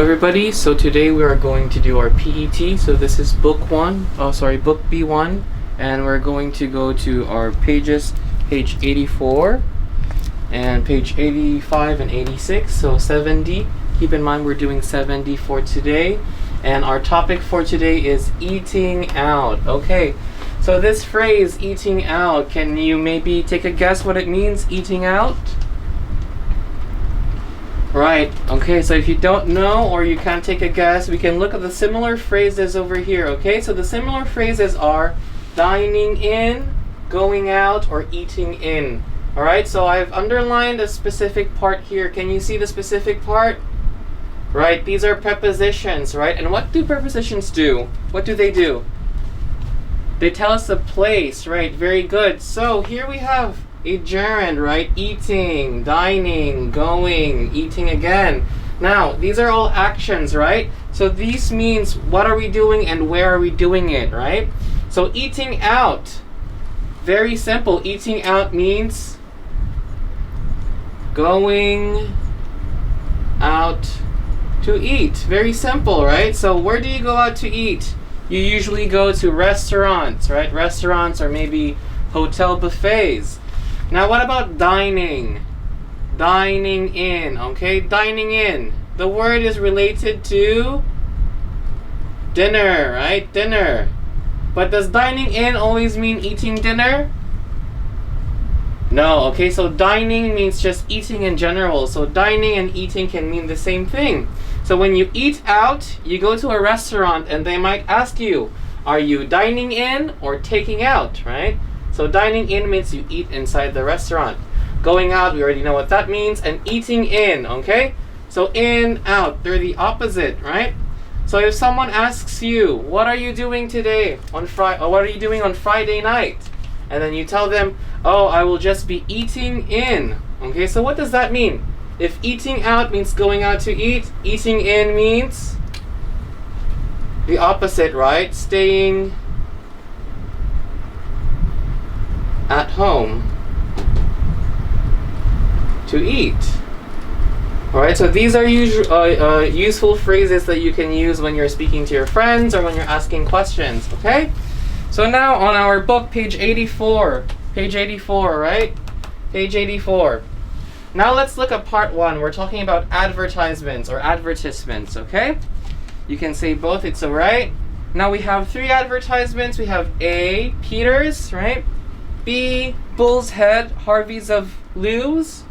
everybody, so today we are going to do our PET. So this is book B1, and we're going to go to our pages, page 84 and page 85 and 86, so 70. Keep in mind we're doing 70 for today, and our topic for today is eating out. Okay, so this phrase eating out, can you maybe take a guess what it means, eating out? Right, okay, so if you don't know or you can't take a guess, we can look at the similar phrases over here, okay? So the similar phrases are dining in, going out, or eating in. Alright, so I've underlined a specific part here. Can you see the specific part? Right, these are prepositions, right? And what do prepositions do? What do they do? They tell us a place, right? Very good. So here we have a gerund, right? Eating, dining, going, eating again. Now, these are all actions, right? So this means what are we doing and where are we doing it, right? So eating out, very simple. Eating out means going out to eat. Very simple, right? So where do you go out to eat? You usually go to restaurants, right? Restaurants or maybe hotel buffets. Now what about dining? Dining in, okay? Dining in. The word is related to dinner, right? Dinner. But does dining in always mean eating dinner? No, okay, so dining means just eating in general. So dining and eating can mean the same thing. So when you eat out, you go to a restaurant and they might ask you, are you dining in or taking out, right? So dining in means you eat inside the restaurant. Going out, we already know what that means. And eating in, okay? So in, out, they're the opposite, right? So if someone asks you, what are you doing today on Friday, or what are you doing on Friday night? And then you tell them, oh, I will just be eating in. Okay, so what does that mean? If eating out means going out to eat, eating in means the opposite, right? Staying at home to eat. Alright, so these are useful phrases that you can use when you're speaking to your friends or when you're asking questions, okay? So now on our book, page 84, right? Page 84. Now let's look at part 1. We're talking about advertisements or advertisements, okay? You can say both, it's alright. Now we have 3 advertisements. We have A, Peter's, right? B, Bull's Head, Harvey's of Lewes,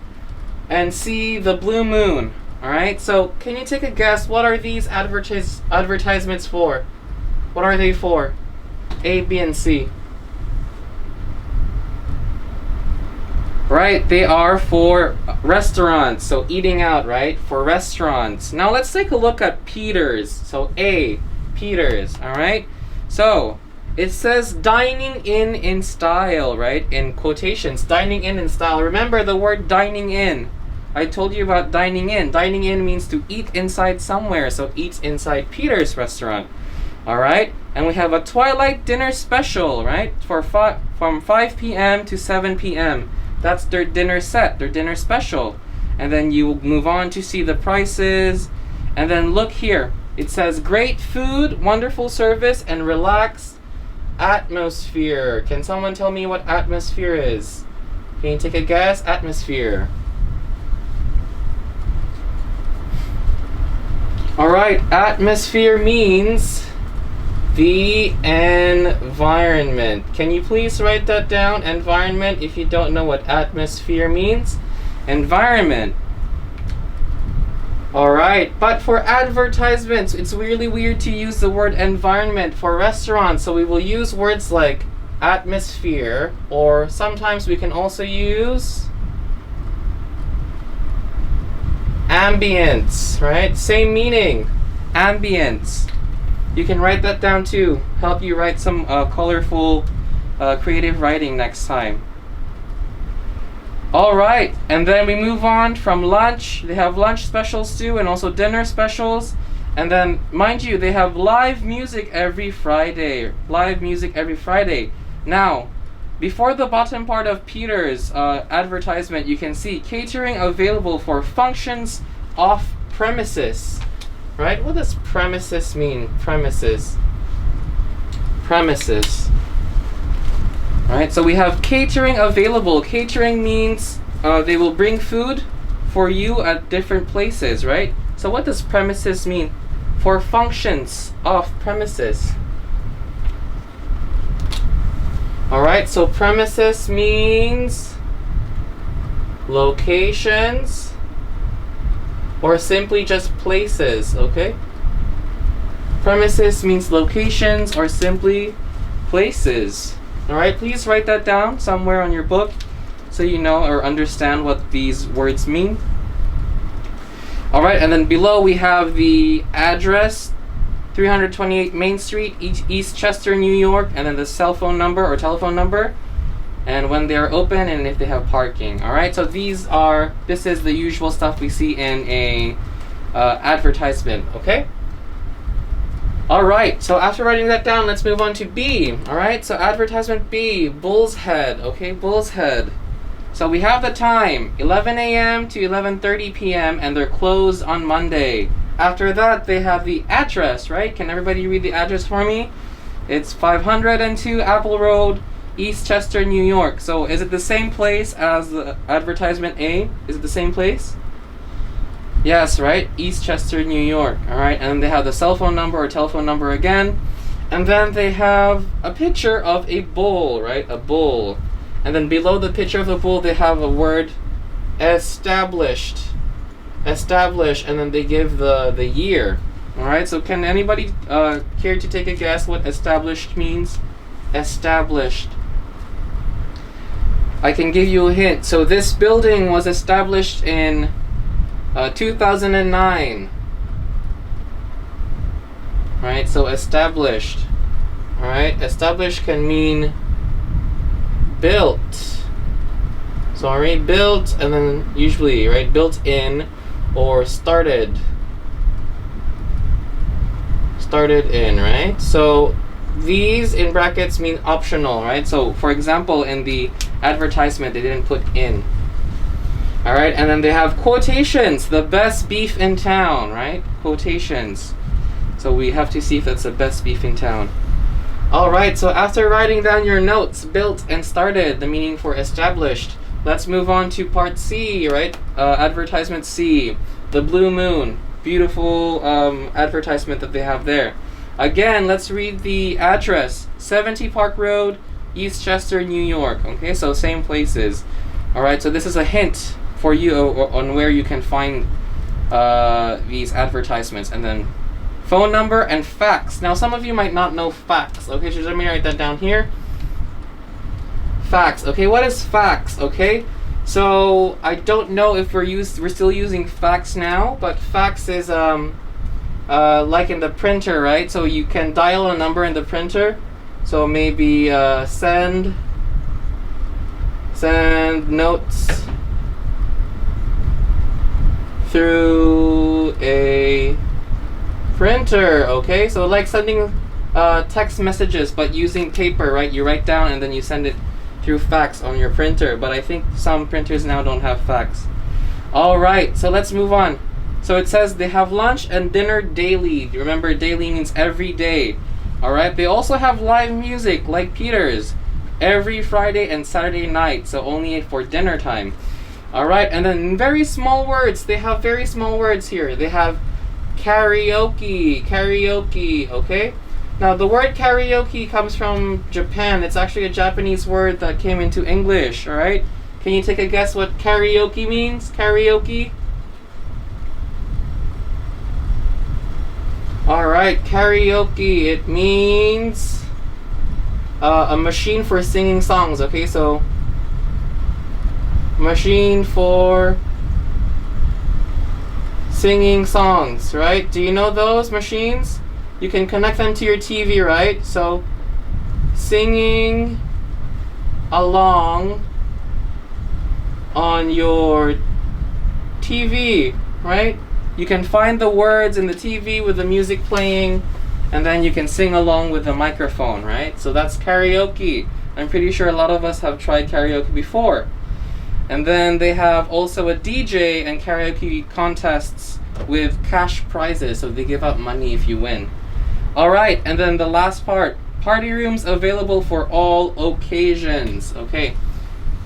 and C, the Blue Moon. Alright, so can you take a guess? What are these advertisements for? What are they for? A, B, and C. Right, they are for restaurants, so eating out, right? For restaurants. Now let's take a look at Peter's. So A, Peter's, alright? So it says dining in style, right? In quotations, dining in style. Remember the word dining in. I told you about dining in. Dining in means to eat inside somewhere, so eat inside Peter's restaurant. Alright? And we have a twilight dinner special, right? From 5 p.m. to 7 p.m. That's their dinner set, their dinner special. And then you move on to see the prices. And then look here. It says great food, wonderful service, and relaxed atmosphere. Can someone tell me what atmosphere is? Can you take a guess? Atmosphere. Alright, atmosphere means the environment. Can you please write that down? Environment, if you don't know what atmosphere means. Environment. Alright, but for advertisements, it's really weird to use the word environment for restaurants, so we will use words like atmosphere, or sometimes we can also use ambience, right? Same meaning, ambience. You can write that down too. Help you write some colorful, creative writing next time. Alright, and then we move on from lunch. They have lunch specials too, and also dinner specials. And then, mind you, they have live music every Friday. Live music every Friday. Now, before the bottom part of Peter's advertisement, you can see catering available for functions off premises. right? What does premises mean? Premises. Premises. Alright, so we have catering available. Catering means they will bring food for you at different places, right? So what does premises mean? For functions of premises. Alright, so premises means locations or simply just places, okay? Premises means locations or simply places. Alright, please write that down somewhere on your book so you know or understand what these words mean. Alright, and then below we have the address, 328 Main Street, East Chester, New York, and then the cell phone number or telephone number, and when they are open and if they have parking. Alright, so this is the usual stuff we see in a advertisement, okay? Alright, so after writing that down, let's move on to B. Alright, so advertisement B, Bull's Head, okay, Bull's Head. So we have the time, 11 a.m. to 11:30 p.m. and they're closed on Monday. After that, they have the address, right? Can everybody read the address for me? It's 502 Apple Road, East Chester, New York. So is it the same place as the advertisement A? Is it the same place? Yes, right? East Chester, New York. Alright, and they have the cell phone number or telephone number again. And then they have a picture of a bull, right? A bull. And then below the picture of the bull, they have a word established. Established, and then they give the year. Alright, so can anybody care to take a guess what established means? Established. I can give you a hint. So this building was established in 2009. Right, so established. Alright, established can mean built. So I read built and then usually, right, built in or started. Started in, right? So these in brackets mean optional, right? So for example, in the advertisement, they didn't put in. Alright, and then they have quotations, the best beef in town, right? Quotations. So we have to see if that's the best beef in town. Alright, so after writing down your notes, built and started, the meaning for established, let's move on to part C, right? Advertisement C, the Blue Moon. Beautiful advertisement that they have there. Again, let's read the address, 70 Park Road, East Chester, New York. Okay, so same places. Alright, so this is a hint for you on where you can find these advertisements. And then phone number and fax. Now some of you might not know fax. Okay, so let me write that down here. Fax. Okay, what is fax? Okay, so I don't know if we're still using fax now, but fax is like in the printer, right? So you can dial a number in the printer. So maybe send notes through a printer. Okay, so like sending text messages but using paper, right? You write down and then you send it through fax on your printer, but I think some printers now don't have fax. Alright, so let's move on. So it says they have lunch and dinner daily. Remember, daily means every day. Alright, they also have live music like Peter's every Friday and Saturday night, so only for dinner time. Alright, and then very small words. They have very small words here. They have karaoke, karaoke, okay? Now the word karaoke comes from Japan. It's actually a Japanese word that came into English, alright? Can you take a guess what karaoke means? Karaoke? Alright, karaoke, it means a machine for singing songs, okay? So, machine for singing songs, right? Do you know those machines? You can connect them to your TV, right? So, singing along on your TV, right? You can find the words in the TV with the music playing, and then you can sing along with the microphone, right? So that's karaoke. I'm pretty sure a lot of us have tried karaoke before. And then they have also a DJ and karaoke contests with cash prizes, so they give out money if you win. Alright, and then the last part, party rooms available for all occasions. Okay,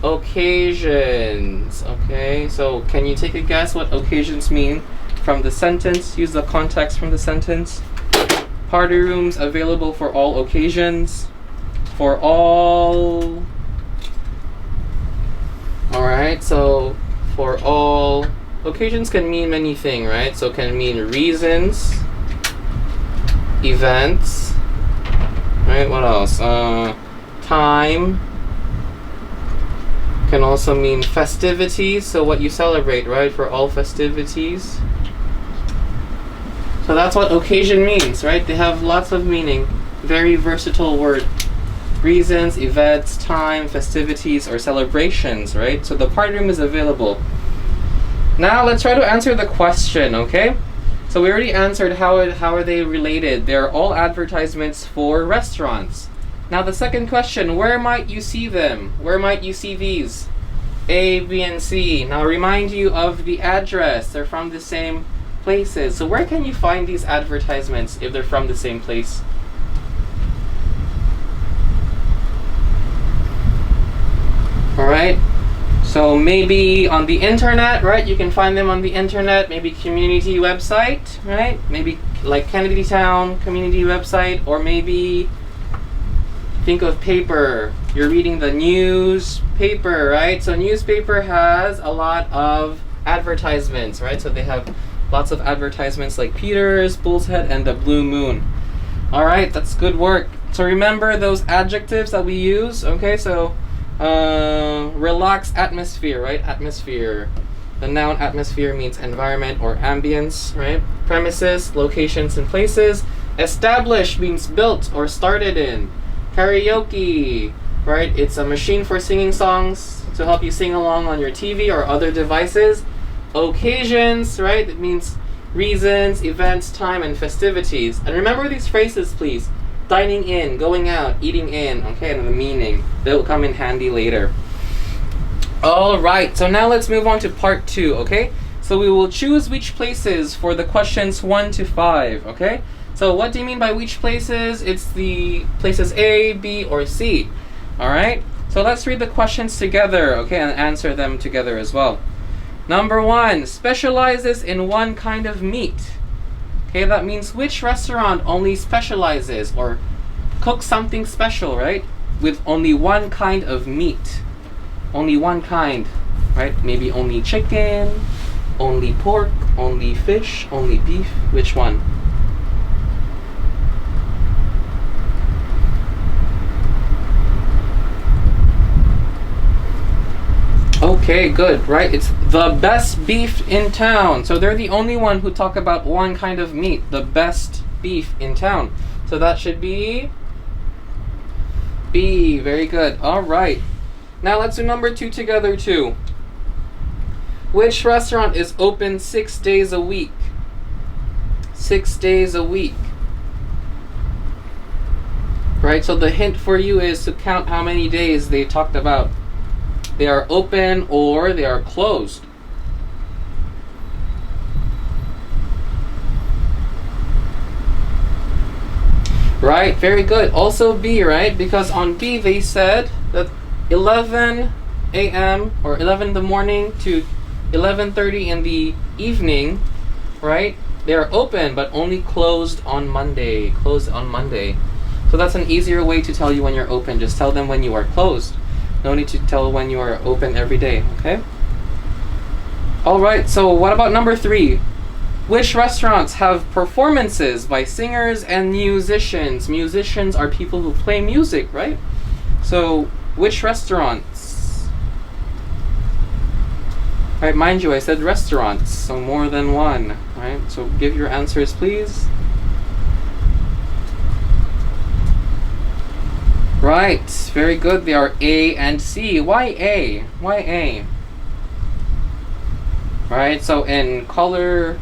occasions. Okay, so can you take a guess what occasions mean from the sentence? Use the context from the sentence. Party rooms available for all occasions. For all. Alright, so for all. Occasions can mean many things, right? So it can mean reasons, events, right? What else? Time. Can also mean festivities, so what you celebrate, right? For all festivities. So that's what occasion means, right? They have lots of meaning. Very versatile word. Reasons, events, time, festivities, or celebrations, right? So the party room is available. Now let's try to answer the question, okay? So we already answered how are they related. They're all advertisements for restaurants. Now the second question, where might you see them? Where might you see these? A, B, and C. Now remind you of the address. They're from the same places. So where can you find these advertisements if they're from the same place? Alright, so maybe on the internet, right? You can find them on the internet, maybe community website, right? Maybe like Kennedy Town community website, or maybe think of paper. You're reading the newspaper, right? So newspaper has a lot of advertisements, right? So they have lots of advertisements like Peter's, Bull's Head, and the Blue Moon. Alright, that's good work. So remember those adjectives that we use, okay? So relaxed atmosphere, right? Atmosphere. The noun atmosphere means environment or ambience, right? Premises, locations and places. Established means built or started in. Karaoke, right? It's a machine for singing songs to help you sing along on your TV or other devices. Occasions, right? It means reasons, events, time, and festivities. And remember these phrases, please. Dining in, going out, eating in, okay, and the meaning. They'll come in handy later. Alright, so now let's move on to part 2, okay? So we will choose which places for the questions 1 to 5, okay? So what do you mean by which places? It's the places A, B, or C, alright? So let's read the questions together, okay, and answer them together as well. Number 1, specializes in one kind of meat. Okay, that means which restaurant only specializes or cooks something special, right? With only one kind of meat. Only one kind, right? Maybe only chicken, only pork, only fish, only beef. Which one? Okay, good, right? It's the best beef in town. So they're the only one who talk about one kind of meat, the best beef in town. So that should be B. Very good. All right. Now let's do number 2 together too. Which restaurant is open 6 days a week? 6 days a week. Right, so the hint for you is to count how many days they talked about. They are open or they are closed. Right, very good. Also B, right? Because on B they said that 11 a.m. or 11 in the morning to 11:30 in the evening, right? They are open but only closed on Monday. Closed on Monday. So that's an easier way to tell you when you're open. Just tell them when you are closed. No need to tell when you are open every day, okay? Alright, so what about number 3? Which restaurants have performances by singers and musicians? Musicians are people who play music, right? So, which restaurants? Right, mind you, I said restaurants, so more than one, right? So give your answers, please. Right, very good. They are A and C. Why A? Why A? Right, so in color,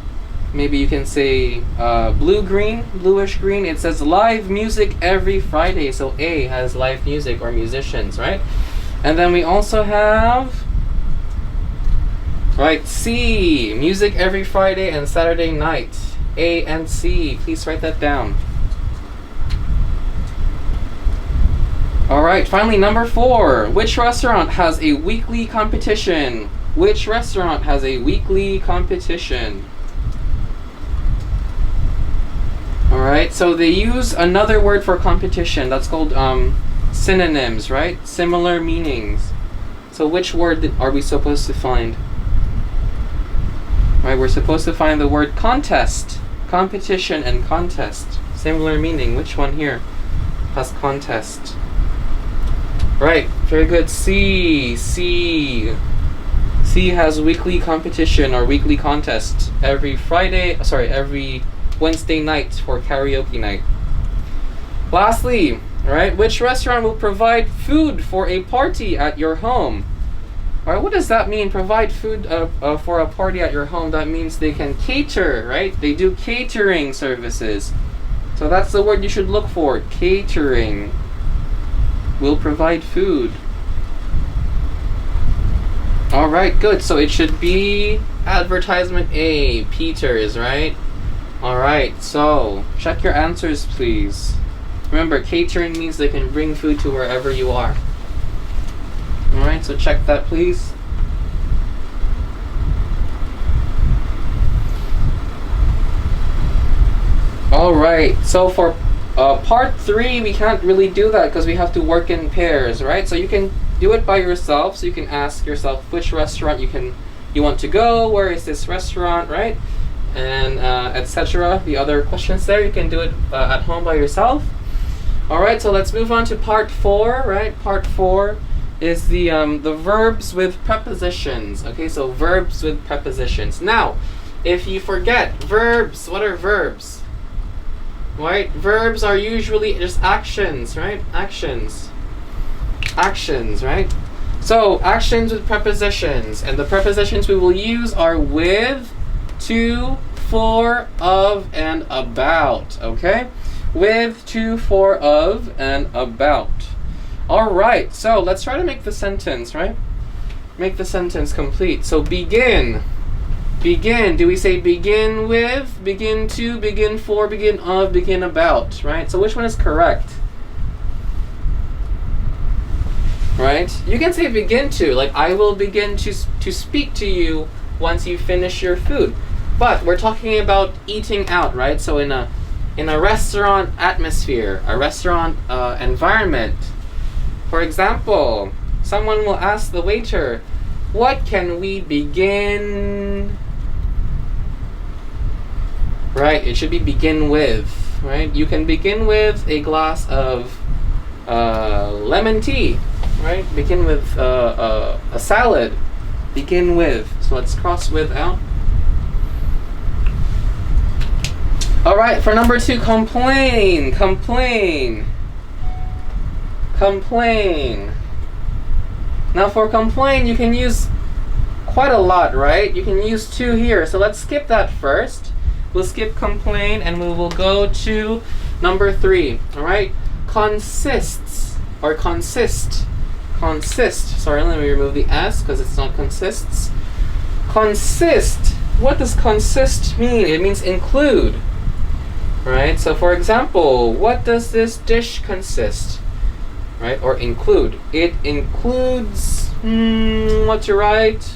maybe you can say blue-green, bluish-green. It says live music every Friday. So A has live music or musicians, right? And then we also have, Right, C, music every Friday and Saturday night. A and C, please write that down. Alright, finally number 4. Which restaurant has a weekly competition? Which restaurant has a weekly competition? Alright, so they use another word for competition. That's called synonyms, right? Similar meanings. So which word are we supposed to find? Right, we're supposed to find the word contest. Competition and contest. Similar meaning. Which one here has contest? Right, very good. C. C has weekly competition or weekly contest every Wednesday night for karaoke night. Lastly, right, which restaurant will provide food for a party at your home? Alright, what does that mean? Provide food for a party at your home. That means they can cater, right? They do catering services. So that's the word you should look for. Catering. Will provide food. Alright, good. So it should be advertisement A, Peter's, right? Alright, so check your answers, please. Remember, catering means they can bring food to wherever you are. Alright, so check that, please. Alright, so for part 3, we can't really do that because we have to work in pairs, right? So you can do it by yourself. So you can ask yourself which restaurant you want to go, where is this restaurant, right? And etc. The other questions there, you can do it at home by yourself. Alright, so let's move on to part 4, right? Part 4 is the verbs with prepositions. Okay, so verbs with prepositions. Now, if you forget, verbs, what are verbs? Right? Verbs are usually just actions, right? Actions, right? So, actions with prepositions. And the prepositions we will use are with, to, for, of, and about. Okay? With, to, for, of, and about. Alright, so let's try to make the sentence, right? Make the sentence complete. So begin. Begin. Do we say begin with, begin to, begin for, begin of, begin about, right? So which one is correct? Right? You can say begin to, like I will begin to speak to you once you finish your food. But we're talking about eating out, right? So in a restaurant atmosphere, a restaurant environment. For example, someone will ask the waiter, what can we begin? Right, it should be begin with, right? You can begin with a glass of lemon tea, right? Begin with a salad. Begin with. So let's cross with out. Alright, for number 2, complain. Complain. Complain. Now for complain, you can use quite a lot, right? You can use to here. So let's skip that first. We'll skip complain and we will go to number 3. Alright? Consists or consist. Consist. Sorry, let me remove the S because it's not consists. Consist. What does consist mean? It means include. Right? So for example, what does this dish consist? Right? Or include. It includes what to write?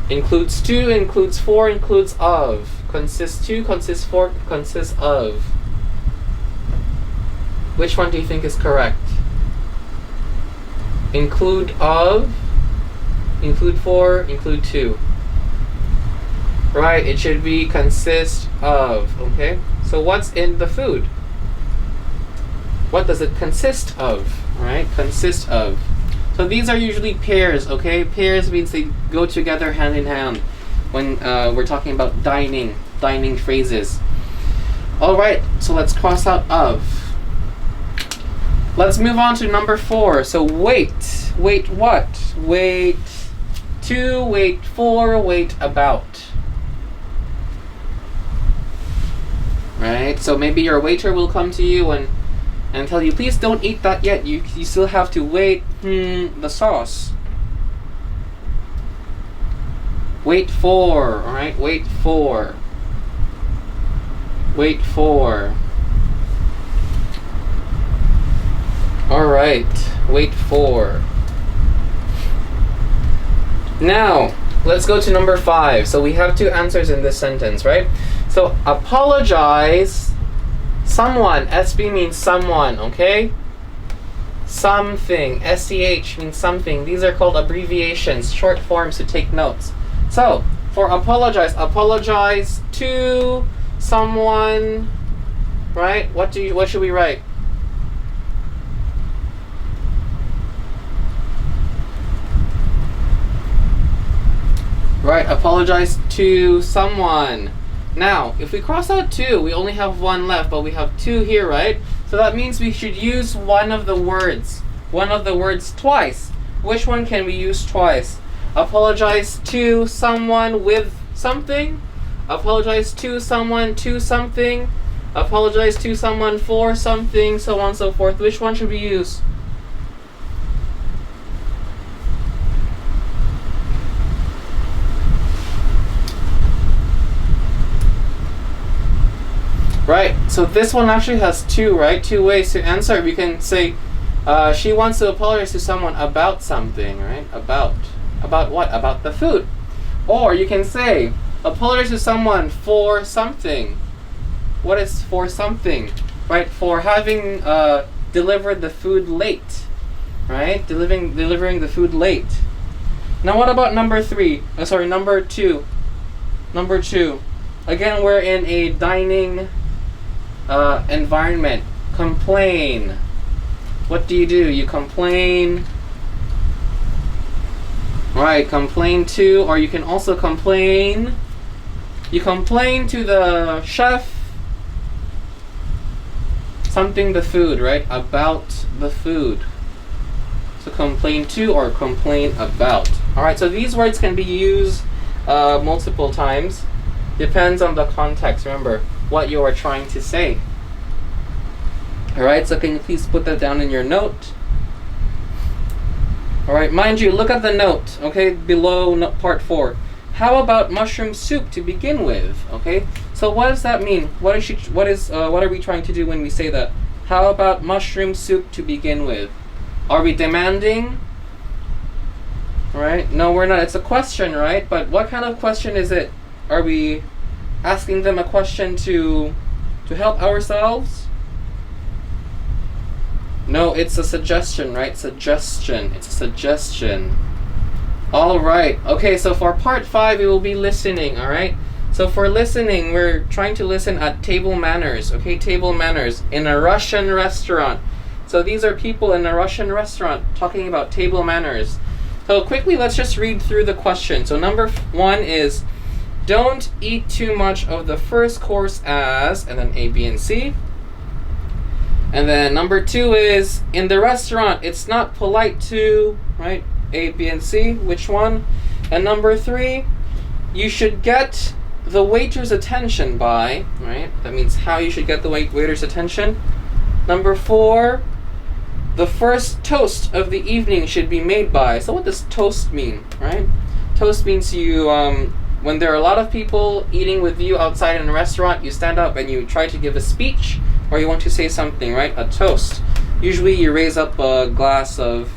Includes to, includes for, includes of. Consists to, consists for, consists of. Which one do you think is correct? Include of, include for, include to. Right, it should be consist of, okay? So what's in the food? What does it consist of? Right, consist of. So these are usually pairs, okay? Pairs means they go together hand in hand when we're talking about dining phrases. Alright, so let's cross out of. Let's move on to number 4. So wait. Wait what? Wait to, wait for, wait about. Right? So maybe your waiter will come to you and tell you, please don't eat that yet. You still have to wait the sauce. Wait for, alright? Wait for. Wait for. Alright, wait for. Now, let's go to number 5. So we have 2 answers in this sentence, right? So apologize. Someone, SB means someone, okay? Something, SCH means something. These are called abbreviations, short forms to take notes. So, for apologize, apologize to someone, right? What should we write? Right, apologize to someone. Now, if we cross out 2, we only have 1 left, but we have 2 here, right? So that means we should use one of the words twice. Which one can we use twice? Apologize to someone with something. Apologize to someone to something. Apologize to someone for something, so on and so forth. Which one should we use? Right, so this one actually has 2, right? 2 ways to answer. We can say, she wants to apologize to someone about something, right? About what? About the food. Or you can say, apologize to someone for something. What is for something? Right, for having delivered the food late. Right, delivering the food late. Now what about number 3? Number 2. Number 2. Again, we're in a dining environment. Complain. What do? You complain. Right, complain to, or you can also complain. You complain to the chef something the food, right? About the food. So complain to or complain about. Alright, so these words can be used multiple times. Depends on the context. Remember what you are trying to say. Alright, so can you please put that down in your note? Alright, mind you, look at the note, okay, below part 4. How about mushroom soup to begin with? Okay, so what does that mean? What are we trying to do when we say that? How about mushroom soup to begin with? Are we demanding? Right? No, we're not. It's a question, right? But what kind of question is it? Are we asking them a question to help ourselves? No, it's a suggestion, right? Suggestion. It's a suggestion. All right. Okay, so for part 5, we will be listening, all right? So for listening, we're trying to listen at table manners, okay? Table manners in a Russian restaurant. So these are people in a Russian restaurant talking about table manners. So quickly, let's just read through the question. So number 1 is, don't eat too much of the first course as, and then A, B, and C. And then number 2 is, in the restaurant, it's not polite to, right? A, B, and C, which one? And number 3, you should get the waiter's attention by, right? That means how you should get the waiter's attention. Number 4, the first toast of the evening should be made by. So what does toast mean, right? Toast means you, when there are a lot of people eating with you outside in a restaurant, you stand up and you try to give a speech, or you want to say something, right? A toast. Usually you raise up a glass of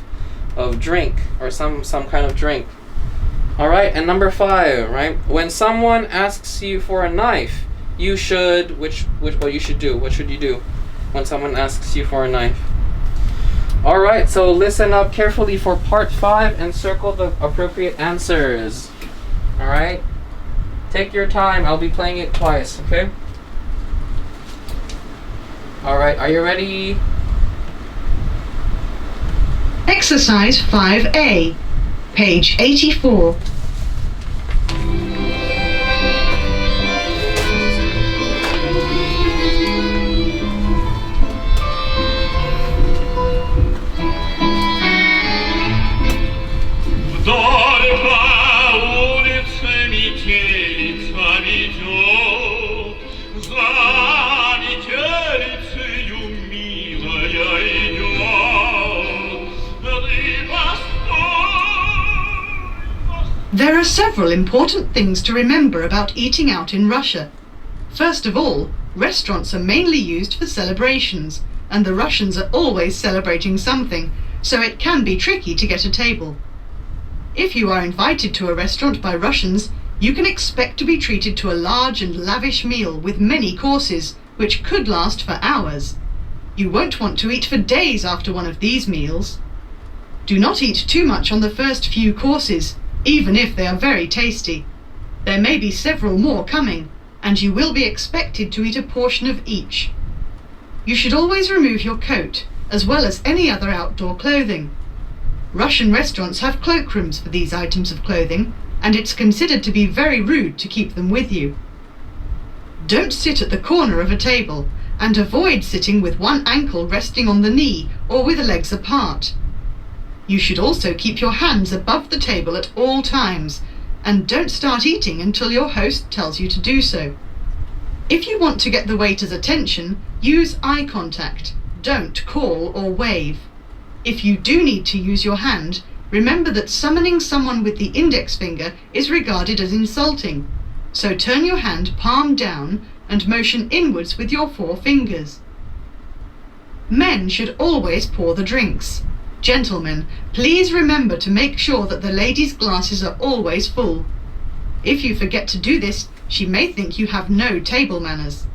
drink or some kind of drink. All right, and number 5, right? When someone asks you for a knife, you should what you should do? What should you do when someone asks you for a knife? All right, so listen up carefully for part 5 and circle the appropriate answers. All right, take your time. I'll be playing it twice. Okay. All right, are you ready? Exercise 5A, page 84. Вдоль по улице метелица ведет, за метелицею милая идет. Ты постой, There are several important things to remember about eating out in Russia. First of all, restaurants are mainly used for celebrations, and the Russians are always celebrating something, so it can be tricky to get a table. If you are invited to a restaurant by Russians, you can expect to be treated to a large and lavish meal with many courses, which could last for hours. You won't want to eat for days after one of these meals. Do not eat too much on the first few courses, even if they are very tasty. There may be several more coming, and you will be expected to eat a portion of each. You should always remove your coat, as well as any other outdoor clothing. Russian restaurants have cloakrooms for these items of clothing, and it's considered to be very rude to keep them with you. Don't sit at the corner of a table, and avoid sitting with one ankle resting on the knee or with the legs apart. You should also keep your hands above the table at all times, and don't start eating until your host tells you to do so. If you want to get the waiter's attention, use eye contact. Don't call or wave. If you do need to use your hand, remember that summoning someone with the index finger is regarded as insulting. So turn your hand palm down and motion inwards with your 4 fingers. Men should always pour the drinks. Gentlemen, please remember to make sure that the lady's glasses are always full. If you forget to do this, she may think you have no table manners.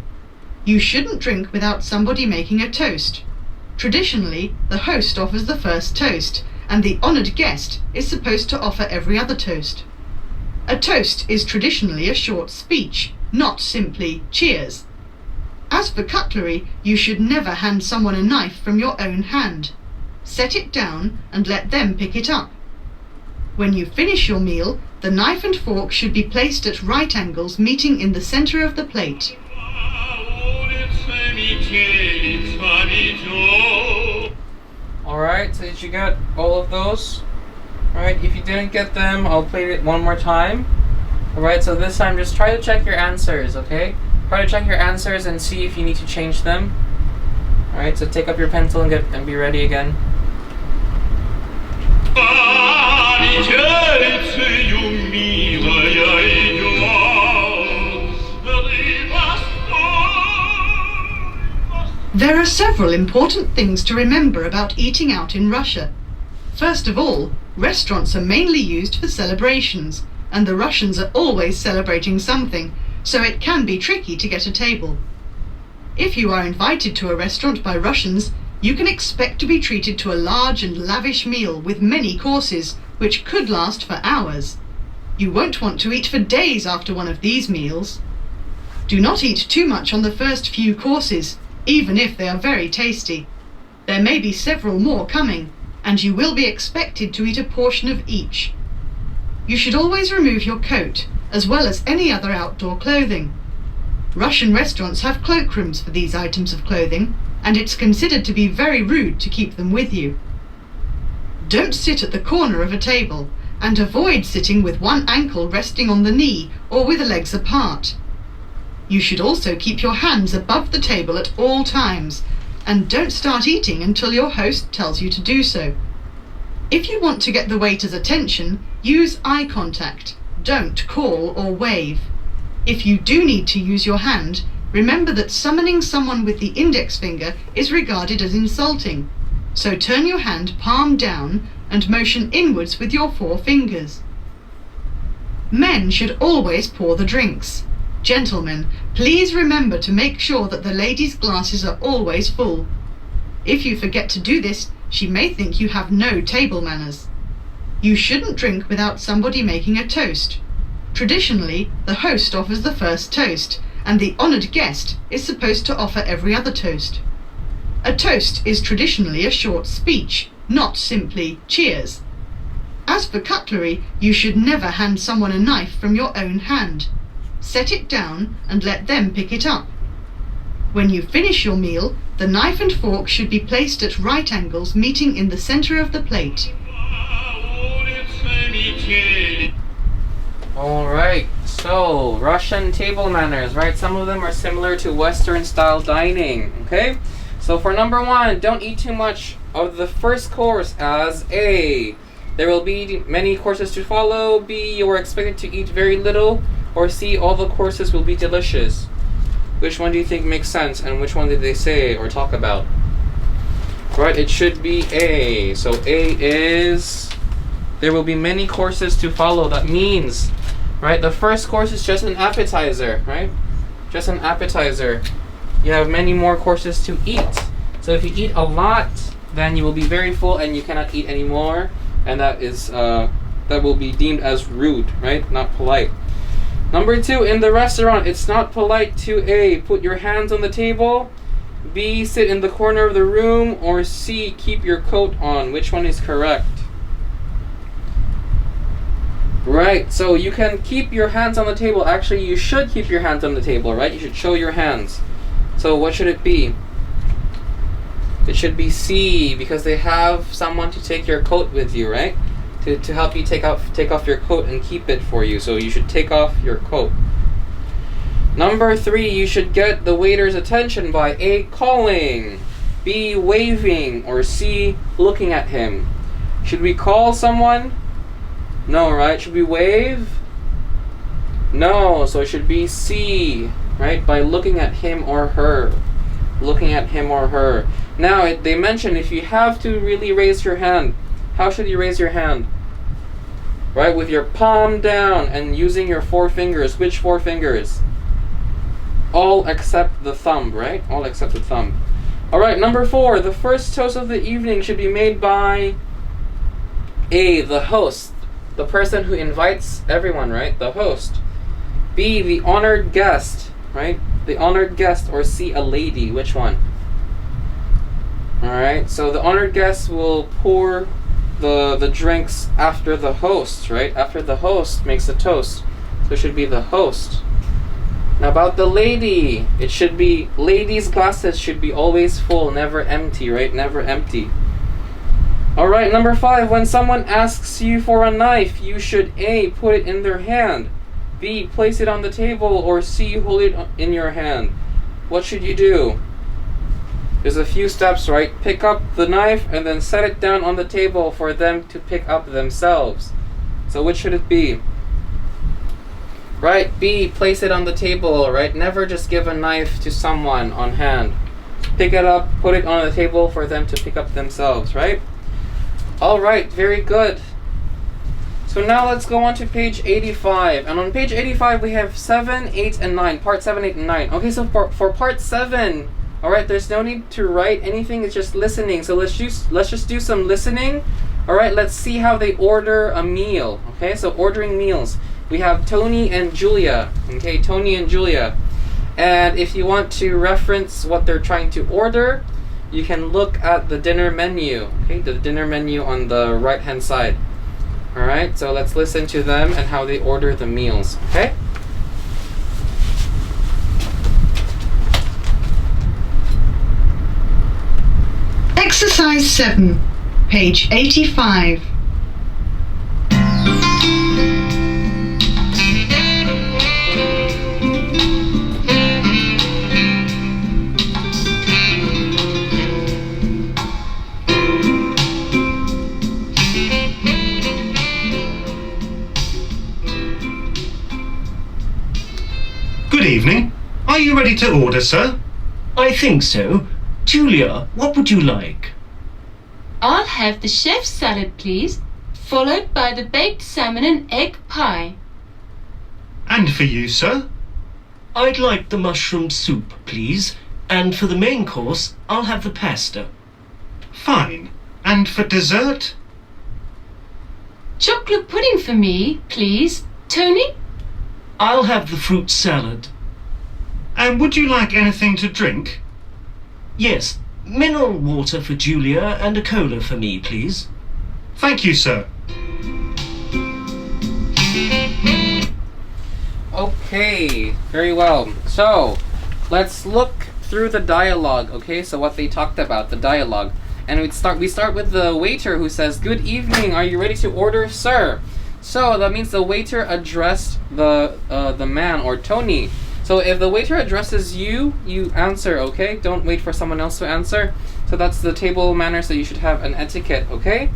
You shouldn't drink without somebody making a toast. Traditionally, the host offers the first toast, and the honoured guest is supposed to offer every other toast. A toast is traditionally a short speech, not simply cheers. As for cutlery, you should never hand someone a knife from your own hand. Set it down and let them pick it up. When you finish your meal, the knife and fork should be placed at right angles, meeting in the centre of the plate. Alright, so did you get all of those? Alright, if you didn't get them, I'll play it one more time. Alright, so this time just try to check your answers, okay? Try to check your answers and see if you need to change them. Alright, so take up your pencil and be ready again. There are several important things to remember about eating out in Russia. First of all, restaurants are mainly used for celebrations, and the Russians are always celebrating something, so it can be tricky to get a table. If you are invited to a restaurant by Russians, you can expect to be treated to a large and lavish meal with many courses, which could last for hours. You won't want to eat for days after one of these meals. Do not eat too much on the first few courses, even if they are very tasty. There may be several more coming, and you will be expected to eat a portion of each. You should always remove your coat, as well as any other outdoor clothing. Russian restaurants have cloakrooms for these items of clothing, and it's considered to be very rude to keep them with you. Don't sit at the corner of a table, and avoid sitting with one ankle resting on the knee or with the legs apart. You should also keep your hands above the table at all times, and don't start eating until your host tells you to do so. If you want to get the waiter's attention, use eye contact. Don't call or wave. If you do need to use your hand, remember that summoning someone with the index finger is regarded as insulting. So turn your hand palm down and motion inwards with your 4 fingers. Men should always pour the drinks. Gentlemen, please remember to make sure that the lady's glasses are always full. If you forget to do this, she may think you have no table manners. You shouldn't drink without somebody making a toast. Traditionally, the host offers the first toast, and the honoured guest is supposed to offer every other toast. A toast is traditionally a short speech, not simply cheers. As for cutlery, you should never hand someone a knife from your own hand. Set it down and let them pick it up. When you finish your meal, the knife and fork should be placed at right angles, meeting in the centre of the plate. Alright, so Russian table manners, right? Some of them are similar to Western style dining, okay? So for number 1, don't eat too much of the first course as A. there will be many courses to follow. B, you are expected to eat very little. Or C, all the courses will be delicious. Which one do you think makes sense, and which one did they say or talk about? Right, it should be A. So A is, there will be many courses to follow. That means, right, the first course is just an appetizer, right? Just an appetizer. You have many more courses to eat. So if you eat a lot, then you will be very full and you cannot eat anymore, and that is that will be deemed as rude, right? Not polite. Number 2, in the restaurant, it's not polite to A, put your hands on the table, B, sit in the corner of the room, or C, keep your coat on. Which one is correct? Right, so you can keep your hands on the table. Actually, you should keep your hands on the table, right? You should show your hands. So what should it be? It should be C, because they have someone to take your coat with you, right? To help you take off your coat and keep it for you. So you should take off your coat. Number 3, you should get the waiter's attention by A, calling, B, waving, or C, looking at him. Should we call someone? No, right? Should we wave? No, so it should be C, right? By looking at him or her. Looking at him or her. Now, they mention if you have to really raise your hand, how should you raise your hand? Right, with your palm down and using your 4 fingers. Which 4 fingers? All except the thumb, right? All except the thumb. Alright, number 4. The first toast of the evening should be made by A, the host. The person who invites everyone, right? The host. B, the honored guest, right? The honored guest, or C, a lady. Which one? Alright, so the honored guest will pour the drinks after the host, right? After the host makes the toast. So it should be the host. Now about the lady, it should be, ladies' glasses should be always full, never empty, right? Never empty. Alright, number 5, when someone asks you for a knife, you should A, put it in their hand, B, place it on the table, or C, hold it in your hand. What should you do? There's a few steps, right? Pick up the knife and then set it down on the table for them to pick up themselves. So which should it be? Right, B, place it on the table, right? Never just give a knife to someone on hand. Pick it up, put it on the table for them to pick up themselves, right? Alright, very good. So now let's go on to page 85. And on page 85 we have 7, 8, and 9. Part 7, 8, and 9. Okay, so for part 7, alright, there's no need to write anything, it's just listening. So let's just do some listening. Alright, let's see how they order a meal. Okay, so ordering meals. We have Tony and Julia. Okay, Tony and Julia. And if you want to reference what they're trying to order, you can look at the dinner menu. Okay, the dinner menu on the right hand side. Alright, so let's listen to them and how they order the meals. Okay? Exercise 7, page 85. Good evening. Are you ready to order, sir? I think so. Julia, what would you like? I'll have the chef's salad, please, followed by the baked salmon and egg pie. And for you, sir? I'd like the mushroom soup, please. And for the main course, I'll have the pasta. Fine. And for dessert? Chocolate pudding for me, please. Tony? I'll have the fruit salad. And would you like anything to drink? Yes, mineral water for Julia and a cola for me, please. Thank you, sir. Okay, very well. So, let's look through the dialogue, okay? So what they talked about, the dialogue. And we start with the waiter who says, "Good evening, are you ready to order, sir?" So that means the waiter addressed the man, or Tony. So if the waiter addresses you, you answer, okay? Don't wait for someone else to answer. So that's the table manners, that you should have an etiquette, okay?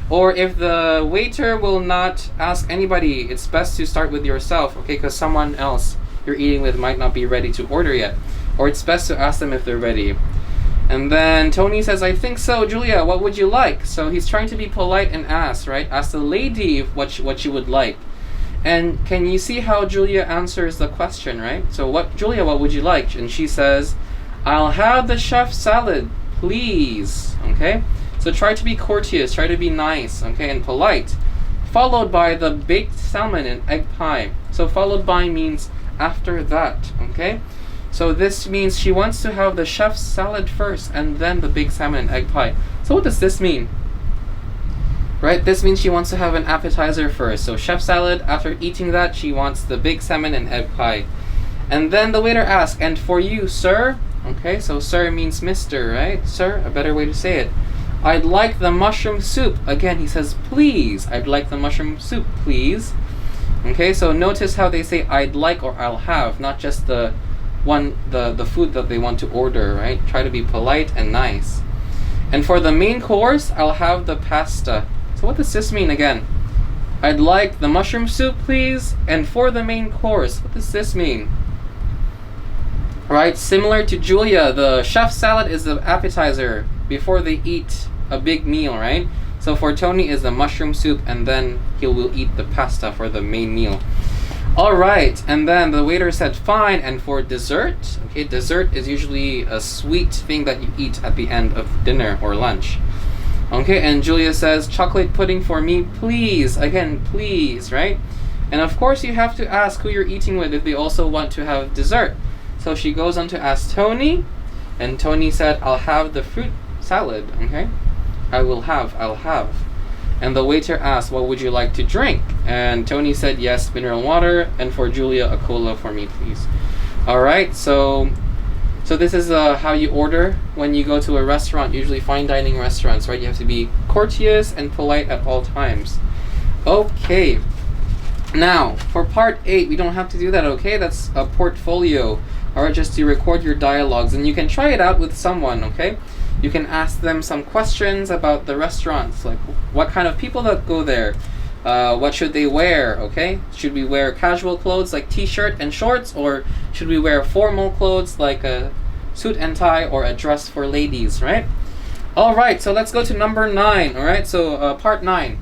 Or if the waiter will not ask anybody, it's best to start with yourself, okay? Because someone else you're eating with might not be ready to order yet. Or it's best to ask them if they're ready. And then Tony says, I think so, Julia, what would you like? So he's trying to be polite and ask, right? Ask the lady what she would like. And can you see how Julia answers the question, right? So Julia, what would you like? And she says, I'll have the chef salad, please. Okay? So try to be courteous, try to be nice, okay, and polite. Followed by the baked salmon and egg pie. So followed by means after that, okay? So this means she wants to have the chef's salad first and then the baked salmon and egg pie. So what does this mean? Right, this means she wants to have an appetizer first. So chef salad, after eating that, she wants the baked salmon and egg pie. And then the waiter asks, and for you, sir? Okay, so sir means mister, right? Sir, a better way to say it. I'd like the mushroom soup. Again, he says, please. I'd like the mushroom soup, please. Okay, so notice how they say I'd like or I'll have, not just the food that they want to order, right? Try to be polite and nice. And for the main course, I'll have the pasta. So what does this mean again? I'd like the mushroom soup, please. And for the main course, what does this mean? Right, similar to Julia, the chef salad is the appetizer before they eat a big meal, right? So for Tony is the mushroom soup, and then he will eat the pasta for the main meal. All right, and then the waiter said fine. And for dessert, okay, dessert is usually a sweet thing that you eat at the end of dinner or lunch. Okay, and Julia says chocolate pudding for me, please. Again, please, right? And of course you have to ask who you're eating with if they also want to have dessert. So she goes on to ask Tony, and Tony said, I'll have the fruit salad, okay? I'll have. And the waiter asked, what would you like to drink? And Tony said, yes, mineral water, and for Julia, a cola for me, please. All right, so this is how you order when you go to a restaurant, usually fine dining restaurants, right? You have to be courteous and polite at all times. Okay. Now, for part 8, we don't have to do that, okay? That's a portfolio, or just to record your dialogues, and you can try it out with someone, okay? You can ask them some questions about the restaurants, like what kind of people that go there, what should they wear, okay? Should we wear casual clothes like t-shirt and shorts, or should we wear formal clothes like a suit and tie or a dress for ladies, right? All right, so let's go to number 9, all right? So part 9.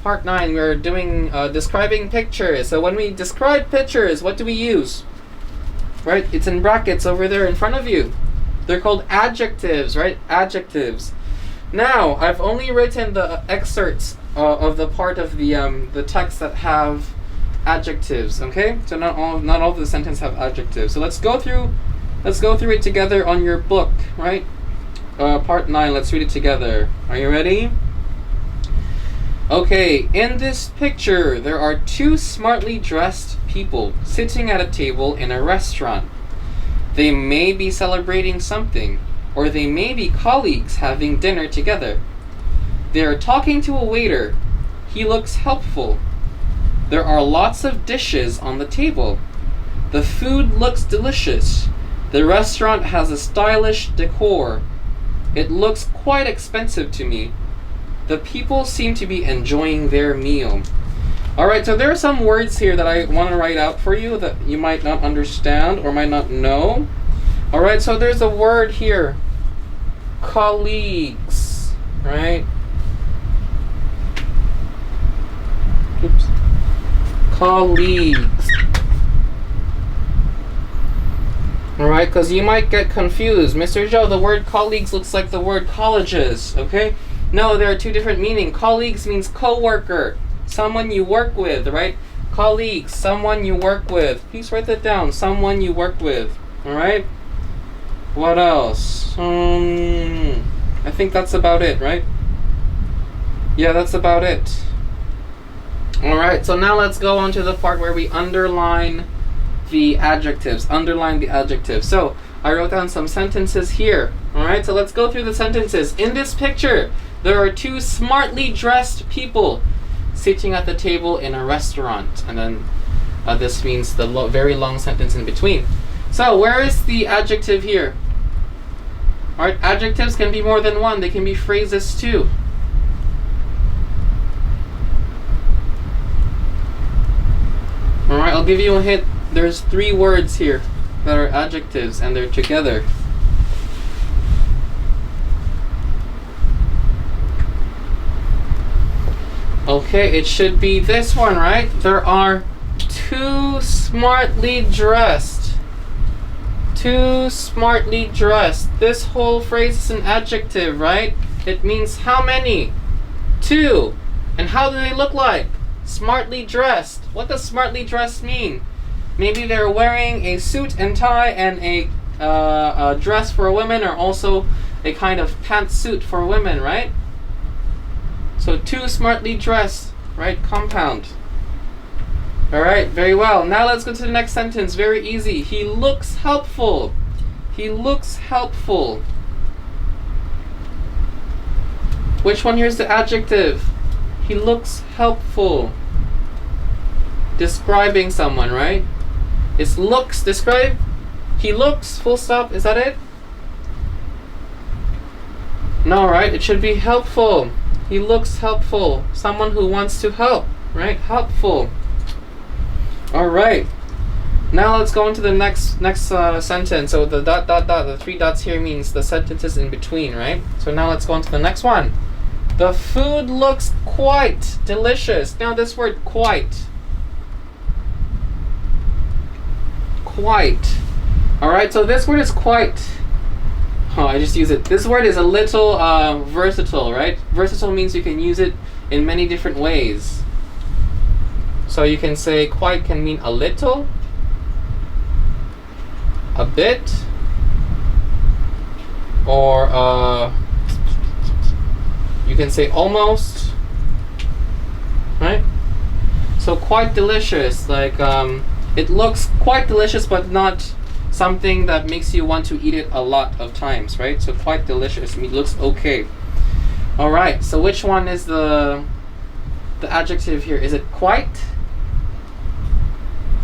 Part 9, we're doing describing pictures. So when we describe pictures, what do we use? Right? It's in brackets over there in front of you. They're called adjectives, right? Adjectives. Now, I've only written the excerpts of the part of the text that have adjectives, okay? So not all of the sentences have adjectives. So let's go through it together on your book, right? Part 9, let's read it together. Are you ready? Okay, in this picture, there are 2 smartly dressed people sitting at a table in a restaurant. They may be celebrating something, or they may be colleagues having dinner together. They are talking to a waiter. He looks helpful. There are lots of dishes on the table. The food looks delicious. The restaurant has a stylish decor. It looks quite expensive to me. The people seem to be enjoying their meal. Alright, so there are some words here that I want to write out for you that you might not understand or might not know. Alright, so there's a word here. Colleagues. Right? Oops. Colleagues. Alright, because you might get confused. Mr. Zhou, the word colleagues looks like the word colleges, okay? No, there are 2 different meanings. Colleagues means co-worker, someone you work with, right? Colleagues, someone you work with. Please write that down, someone you work with, alright? What else? I think that's about it, right? Yeah, that's about it. Alright, so now let's go on to the part where we underline the adjectives. Underline the adjectives. So, I wrote down some sentences here. Alright, so let's go through the sentences. In this picture, there are 2 smartly dressed people sitting at the table in a restaurant. And then this means the very long sentence in between. So, where is the adjective here? Alright, adjectives can be more than one. They can be phrases too. Alright, I'll give you a hint. There's 3 words here that are adjectives and they're together. Okay, it should be this one, right? There are 2 smartly dressed. 2 smartly dressed. This whole phrase is an adjective, right? It means how many? 2. And how do they look like? Smartly dressed. What does smartly dressed mean? Maybe they're wearing a suit and tie and a dress for women, or also a kind of pantsuit for women, right? So 2 smartly dressed, right? Compound. Alright, very well. Now let's go to the next sentence. Very easy. He looks helpful. He looks helpful. Which one here is the adjective? He looks helpful. Describing someone, right? It's looks. Describe. He looks, full stop. Is that it? No, right? It should be helpful. He looks helpful. Someone who wants to help, right? Helpful. All right. Now let's go into the next sentence. So the ... the 3 dots here means the sentences in between, right? So now let's go into the next one. The food looks quite delicious. Now this word quite. Quite. All right. So this word is quite. Oh, I just use it. This word is a little versatile, right? Versatile means you can use it in many different ways. So you can say quite can mean a little, a bit, or you can say almost, right? So quite delicious, like it looks quite delicious, but not something that makes you want to eat it a lot of times, right? So quite delicious, I mean, looks okay. All right, so which one is the adjective here? Is it quite?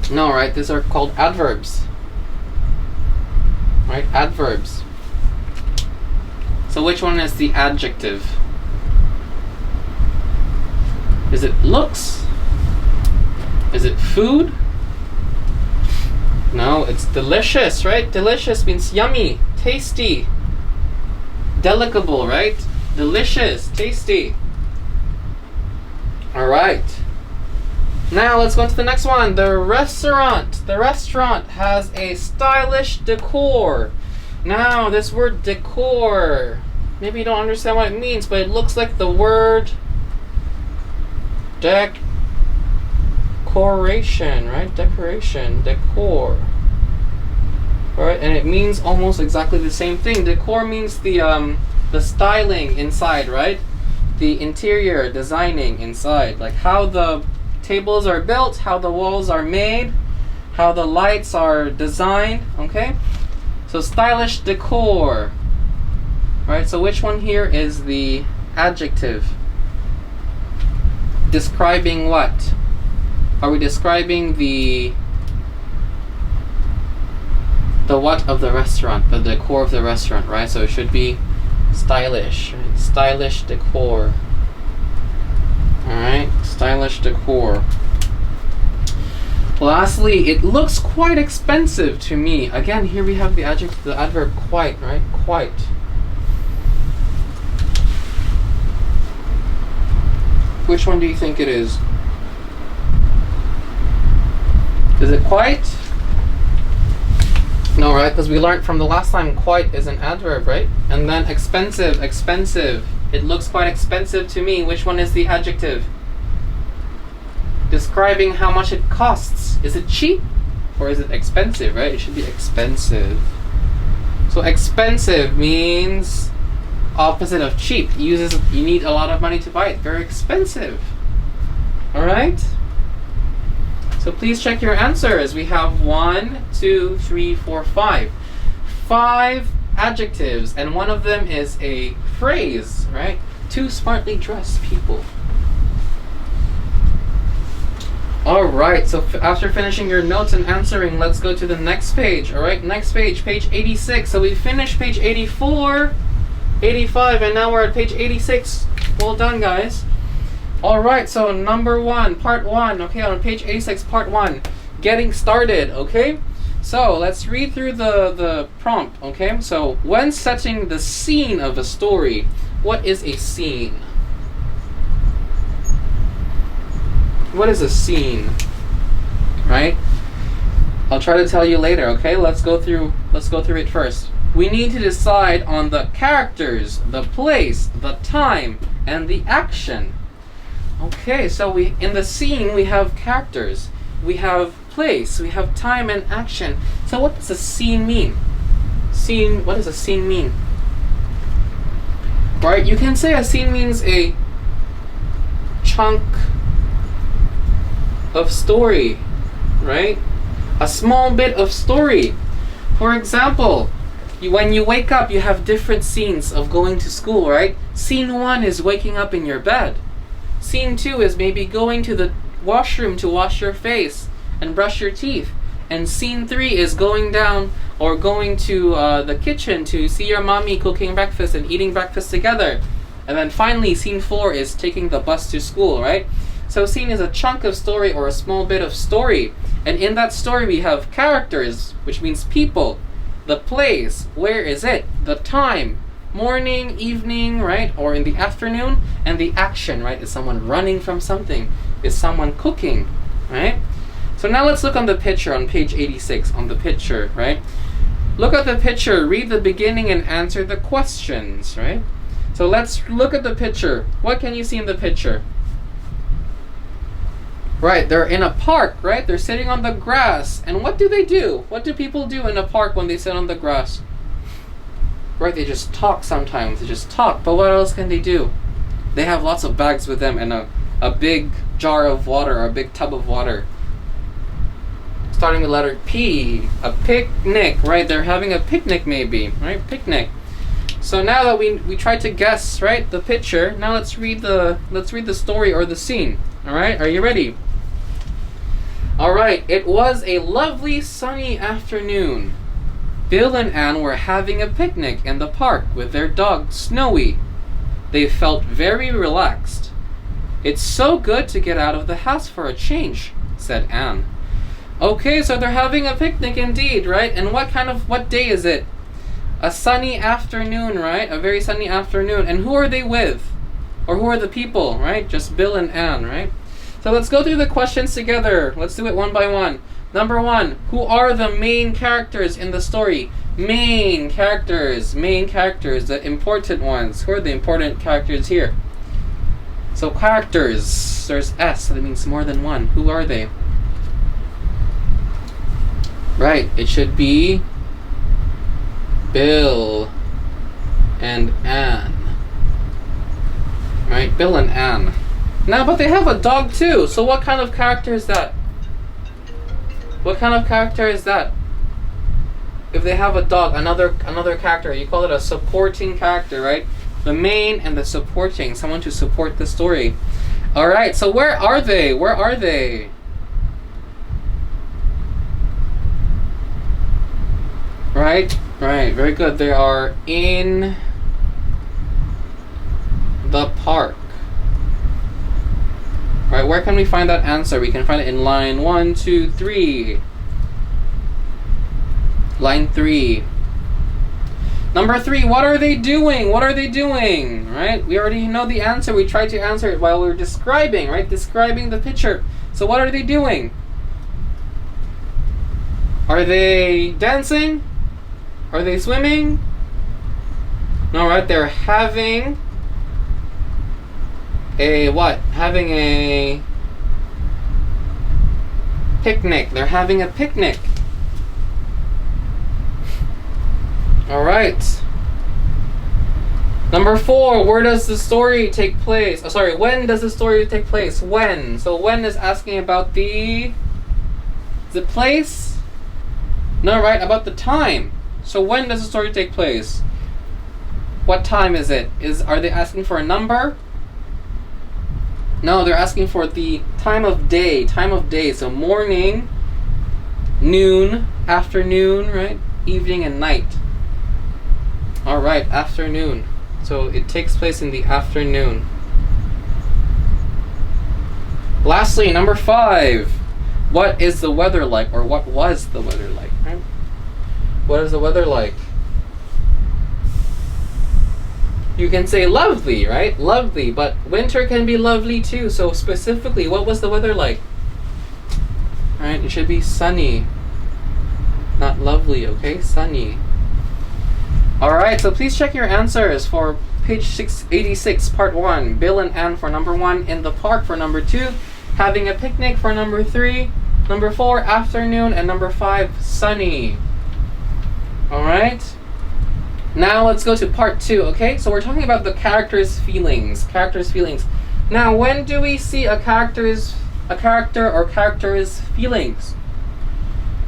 No, right? These are called adverbs, right? Adverbs. So which one is the adjective? Is it looks? Is it food? No, it's delicious, right? Delicious means yummy, tasty, delectable, right? Delicious, tasty. All right. Now let's go to the next one. The restaurant. The restaurant has a stylish decor. Now this word decor, maybe you don't understand what it means, but it looks like the word decoration, right? Decoration, decor. Alright, and it means almost exactly the same thing. Decor means the styling inside, right? The interior designing inside, like how the tables are built, how the walls are made, how the lights are designed, okay? So stylish decor. Right, so which one here is the adjective? Describing what? Are we describing the what of the restaurant, the decor of the restaurant, right? So it should be stylish, right? Stylish decor. Alright, stylish decor. Lastly, it looks quite expensive to me. Again, here we have the adjective, the adverb quite, right? Quite. Which one do you think it is? Is it quite? No, right? Because we learned from the last time quite is an adverb, right? And then expensive, expensive. It looks quite expensive to me. Which one is the adjective? Describing how much it costs. Is it cheap or is it expensive, right? It should be expensive. So expensive means opposite of cheap. You need a lot of money to buy it. Very expensive. All right? So please check your answers. We have 1, 2, 3, 4, 5. 5 adjectives, and one of them is a phrase, right? 2 smartly dressed people. All right, so after finishing your notes and answering, let's go to the next page. All right, next page, page 86. So we finished page 84, 85, and now we're at page 86. Well done, guys. All right, so number 1, part 1. Okay, on page 86, part 1. getting started, okay? So let's read through the prompt, okay? So when setting the scene of a story, what is a scene? What is a scene? Right? I'll try to tell you later, okay? Let's go through it first. We need to decide on the characters, the place, the time, and the action. Okay, so in the scene we have characters, we have place, we have time and action. So what does a scene mean? What does a scene mean? Right, you can say a scene means a chunk of story, right? A small bit of story. For example, when you wake up, you have different scenes of going to school, right? Scene 1 is waking up in your bed. Scene 2 is maybe going to the washroom to wash your face and brush your teeth. And scene 3 is going down or going to the kitchen to see your mommy cooking breakfast and eating breakfast together. And then finally, scene 4 is taking the bus to school, right? So scene is a chunk of story or a small bit of story. And in that story we have characters, which means people. The place, where is it? The time, morning, evening, right? Or in the afternoon. And the action, right? Is someone running from something? Is someone cooking, right? So now let's look on the picture on page 86, on the picture, right? Look at the picture, read the beginning and answer the questions, right? So let's look at the picture. What can you see in the picture? Right, they're in a park, right? They're sitting on the grass. And what do they do? What do people do in a park when they sit on the grass? Right, they just talk sometimes. They just talk. But what else can they do? They have lots of bags with them and a big jar of water or a big tub of water. Starting with letter P, a picnic, right? They're having a picnic maybe, right? Picnic. So now that we tried to guess, right, the picture, now let's read the story or the scene. All right, are you ready? All right, it was a lovely sunny afternoon. Bill and Anne were having a picnic in the park with their dog Snowy. They felt very relaxed. It's so good to get out of the house for a change, said Anne. Okay, so they're having a picnic indeed, right? And what day is it? A sunny afternoon, right? A very sunny afternoon. And who are they with? Or who are the people, right? Just Bill and Anne, right? So let's go through the questions together. Let's do it one by one. Number 1, who are the main characters in the story? Main characters, the important ones. Who are the important characters here? So characters, there's S, so that means more than one. Who are they? Right, it should be Bill and Anne. Right, Bill and Anne. Now, but they have a dog too, so what kind of character is that? What kind of character is that? If they have a dog, another character, you call it a supporting character, right? The main and the supporting, someone to support the story. Alright, so where are they? Where are they? Right, very good. They are in the park. Right, where can we find that answer? We can find it in line 1, 2, 3. Line 3. Number 3, what are they doing? What are they doing? Right, we already know the answer. We tried to answer it while we were describing, right? Describing the picture. So what are they doing? Are they dancing? Are they swimming? No, right, they're having a what? Having a picnic. They're having a picnic. All right. Number 4, where does the story take place? Oh, sorry, when does the story take place? When? So when is asking about the place? No, right, about the time. So when does the story take place? What time is it? Are they asking for a number? No, they're asking for the time of day. Time of day. So morning, noon, afternoon, right? Evening and night. All right, afternoon. So it takes place in the afternoon. Lastly, number 5. what is the weather like, or what was the weather like, right? What is the weather like? You can say lovely, right? Lovely, but winter can be lovely too. So specifically, what was the weather like? Right? It should be sunny, not lovely, okay? Sunny. Alright, so please check your answers for page 686, part 1. Bill and Ann for number 1. In the park for number 2. Having a picnic for number 3. Number 4, afternoon. And number 5, sunny. Alright? Now let's go to part 2, okay? So we're talking about the character's feelings. Character's feelings. Now, when do we see a character or character's feelings?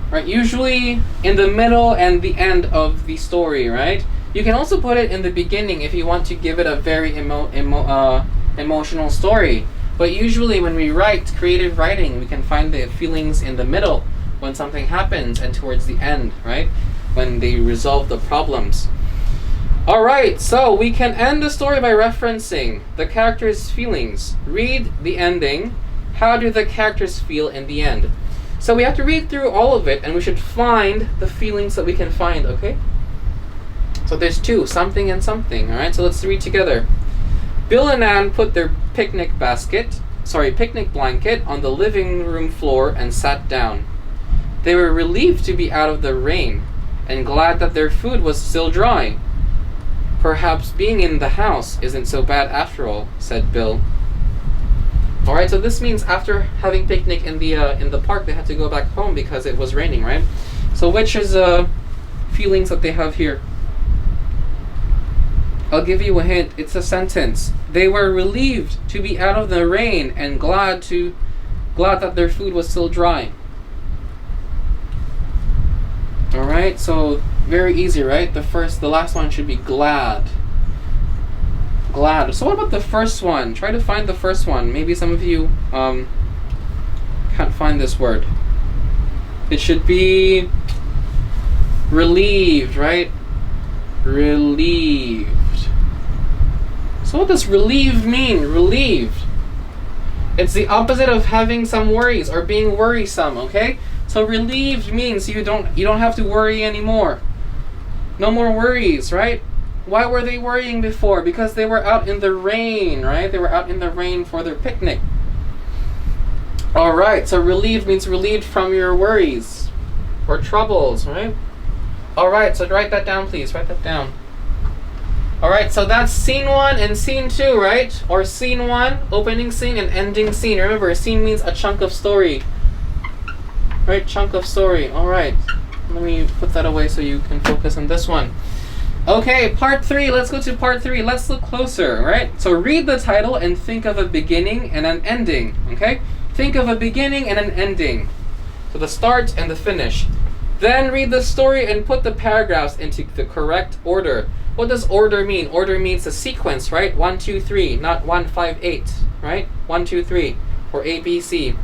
Right, usually in the middle and the end of the story, right? You can also put it in the beginning if you want to give it a very emotional story. But usually when we write creative writing, we can find the feelings in the middle when something happens, and towards the end, right? When they resolve the problems. Alright, so we can end the story by referencing the character's feelings. Read the ending. How do the characters feel in the end? So we have to read through all of it, and we should find the feelings that we can find, okay? So there's 2, something and something, alright? So let's read together. Bill and Ann put their picnic blanket on the living room floor and sat down. They were relieved to be out of the rain, and glad that their food was still dry. Perhaps being in the house isn't so bad after all, said Bill. Alright, so this means after having picnic in the park, they had to go back home because it was raining, right? So which is feelings that they have here? I'll give you a hint. It's a sentence. They were relieved to be out of the rain and glad that their food was still dry. Alright, so very easy, right? The last one should be glad. Glad. So what about the first one? Try to find the first one. Maybe some of you can't find this word. It should be relieved, right? Relieved. So what does relieved mean? Relieved. It's the opposite of having some worries or being worrisome, okay? So relieved means you don't have to worry anymore. No more worries, right? Why were they worrying before? Because they were out in the rain, right? They were out in the rain for their picnic. Alright, so relieved means relieved from your worries or troubles, right? Alright, so write that down, please. Write that down. Alright, so that's scene 1 and scene 2, right? Or scene 1, opening scene, and ending scene. Remember, scene means a chunk of story. Right, chunk of story. Alright, let me put that away so you can focus on this one. Okay, part 3. Let's go to part 3. Let's look closer, right? So read the title and think of a beginning and an ending, okay? Think of a beginning and an ending. So the start and the finish. Then read the story and put the paragraphs into the correct order. What does order mean? Order means a sequence, right? 1, 2, 3, not 1, 5, 8, right? 1, 2, 3, or A, B, C.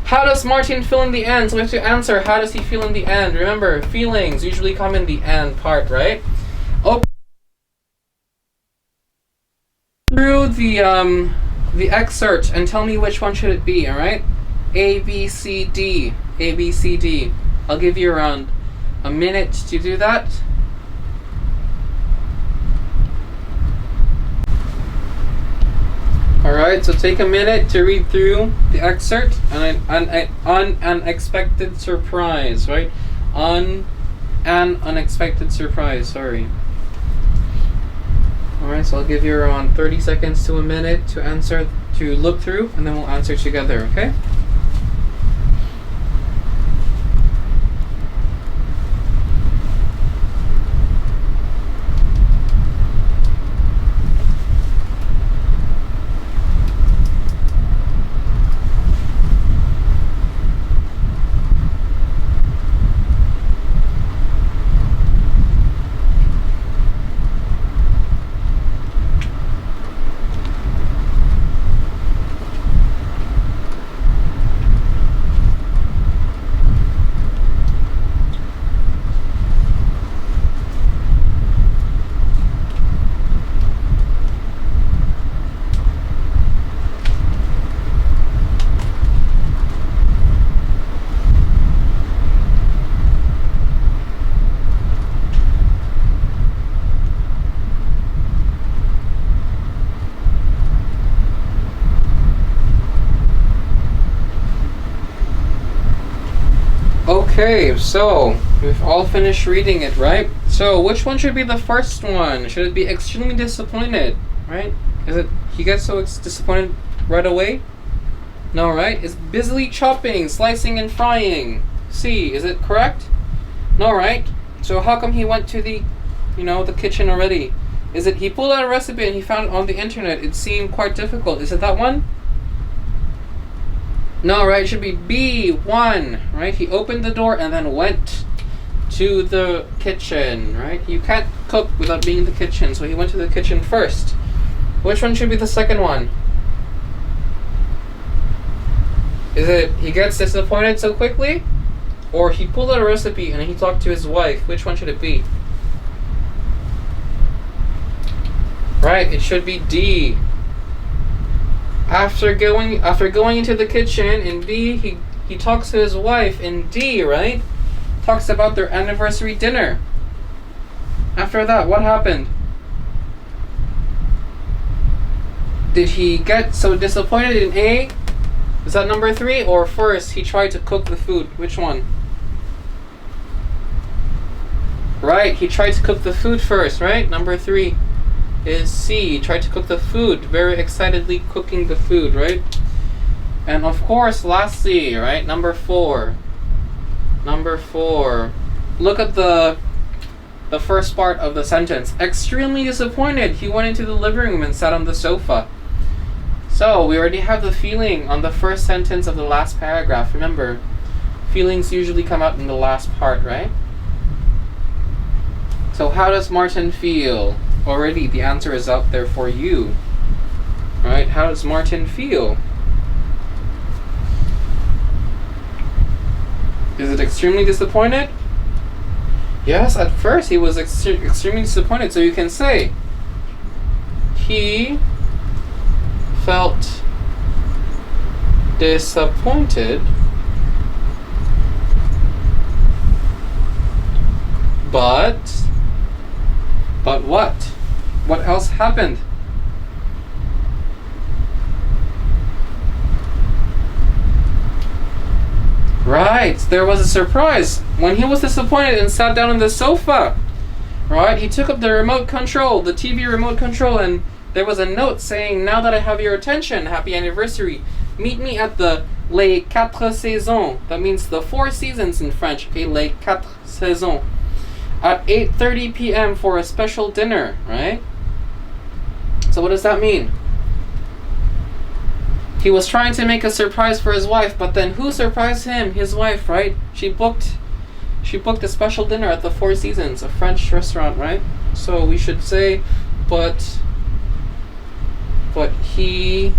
How does Martin feel in the end? So we have to answer, how does he feel in the end? Remember, feelings usually come in the end part, right? Open through the excerpt and tell me which one should it be, alright? A, B, C, D. A, B, C, D. I'll give you around a minute to do that. Alright, so take a minute to read through the excerpt on an unexpected surprise, right? On an unexpected surprise, sorry. Alright, so I'll give you around 30 seconds to a minute to answer, to look through, and then we'll answer together, okay? Okay, so we've all finished reading it, right? So which one should be the first one? Should it be extremely disappointed, right? Is it he gets so disappointed right away? No, right? It's busily chopping, slicing, and frying. C, is it correct? No, right? So how come he went to the, the kitchen already? Is it he pulled out a recipe and he found it on the internet? It seemed quite difficult. Is it that one? No, right? It should be B1, right? He opened the door and then went to the kitchen, right? You can't cook without being in the kitchen, so he went to the kitchen first. Which one should be the second one? Is it he gets disappointed so quickly? Or he pulled out a recipe and he talked to his wife? Which one should it be? Right, it should be D. After going into the kitchen in B, he talks to his wife in D, right? Talks about their anniversary dinner. After that, what happened? Did he get so disappointed in A? Is that number 3? Or first, he tried to cook the food? Which one? Right, he tried to cook the food first, right? Number 3 is C. He tried to cook the food. Very excitedly cooking the food, right? And of course, lastly, right? Number 4. Number 4. Look at the first part of the sentence. Extremely disappointed, he went into the living room and sat on the sofa. So we already have the feeling on the first sentence of the last paragraph. Remember, feelings usually come out in the last part, right? So how does Martin feel? Already the answer is out there for you. Right? How does Martin feel? Is it extremely disappointed? Yes, at first he was extremely disappointed. So you can say, he felt disappointed, but what? What else happened? Right, there was a surprise. When he was disappointed and sat down on the sofa, right, he took up the remote control, the TV remote control, and there was a note saying, now that I have your attention, happy anniversary, meet me at the Les 4 Saisons. That means the 4 seasons in French, okay, Les 4 Saisons. At 8:30 p.m. for a special dinner, right? So what does that mean? He was trying to make a surprise for his wife, but then who surprised him? His wife, right? She booked a special dinner at the 4 Seasons, a French restaurant, right? So we should say, but he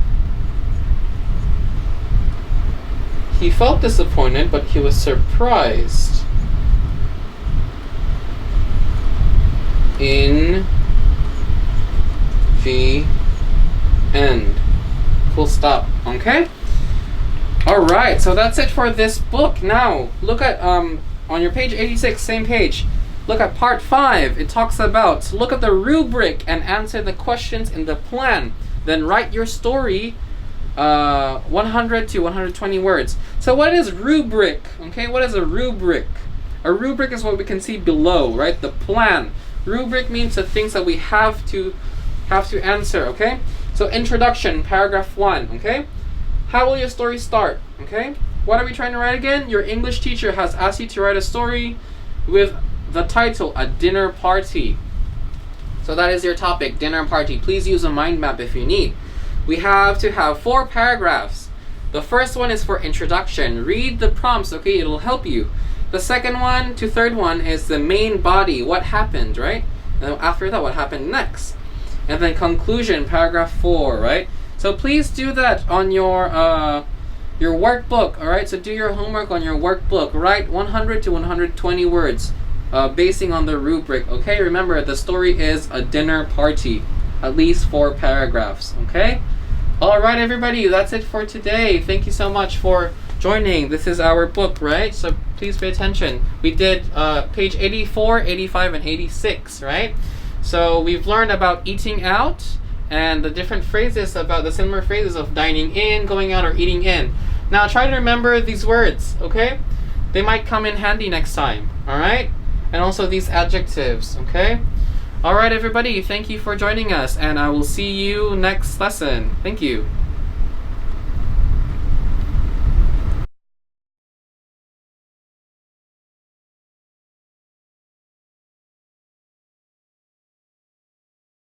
felt disappointed, but he was surprised. In the end. Full stop. Okay? Alright, so that's it for this book. Now, look at, on your page 86, same page, look at part 5. It talks about, look at the rubric and answer the questions in the plan. Then write your story, 100 to 120 words. So what is rubric? Okay, what is a rubric? A rubric is what we can see below, right? The plan. Rubric means the things that we have to answer, okay? So introduction, paragraph 1, okay? How will your story start, okay? What are we trying to write again? Your English teacher has asked you to write a story with the title, A Dinner Party. So that is your topic, dinner party. Please use a mind map if you need. We have to have 4 paragraphs. The first one is for introduction. Read the prompts, okay? It'll help you. The second one to third one is the main body, what happened, right? And then after that, what happened next? And then conclusion, paragraph 4, right? So please do that on your workbook, all right? So do your homework on your workbook. Write 100 to 120 words, basing on the rubric, okay? Remember, the story is a dinner party. At least 4 paragraphs, okay? All right, everybody, that's it for today. Thank you so much for joining. This is our book, right? So please pay attention. We did page 84, 85, and 86, right? So we've learned about eating out and the different phrases about the similar phrases of dining in, going out, or eating in. Now try to remember these words, okay? they might come in handy next time, alright? And also these adjectives, okay? Alright everybody, thank you for joining us, and I will see you next lesson. Thank you.